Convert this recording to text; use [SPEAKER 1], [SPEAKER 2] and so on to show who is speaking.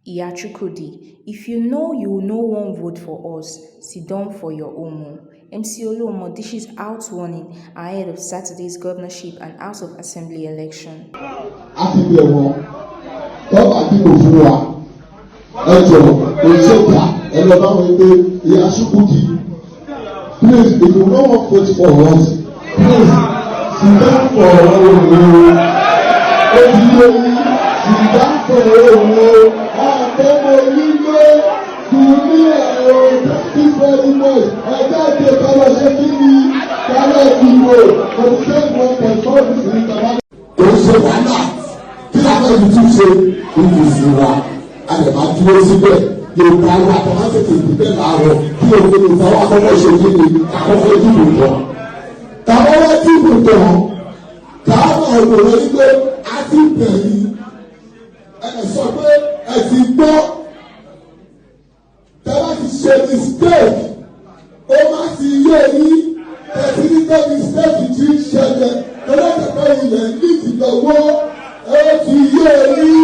[SPEAKER 1] Iya Chukwudi, if you know you no wan vote for us, siddon for your Omo. MC Oluomo dishes out warning ahead of Saturday's governorship and House of Assembly election.
[SPEAKER 2] A ti bẹ̀ wọ́n tọ́ba dìbò fún wa ẹjọ́ òṣèjà ẹ lọ bá wọn pé Iya Chukwudi, please if you no wan vote for us, please siddon for Omo. Ó ti yé yín siddon for Omo. Àtọ́mọ nílé kìíní ẹ̀rọ fífẹ́ nílé ẹ̀jẹ̀ àti ìkọlọ̀ ṣe kí ni kálẹ̀ ìdìbò ọ̀dùnkẹ́gbọ̀n pẹ̀sọ́ọ̀dù sí ìjọba. Kò ṣe wàhálà kí lábẹ́ ibi tí ṣe ibi ìsìn wa a lè máa dúró síbẹ̀ Yorùbá wa tó máa tètè dìbẹ̀ láàárọ̀ kí òkè Yorùbá wa kọ́kọ́ ṣe kí ni àkọ́kọ́ dìbò tán. Tàwọn wá dìbò tán káwọn ọ̀rọ̀ rẹ̀ wípé a ti bẹ̀yìn ẹ sọ pé ẹ ti gbọ́ tẹ́lá ti ṣe mistake ó má ti yé yín tẹ̀sí ní pé mistake ti ń ṣẹlẹ̀ tẹ́lá tẹ̀pẹ́ ilẹ̀ ní ìdìlọ́wọ́ ó ti yé yín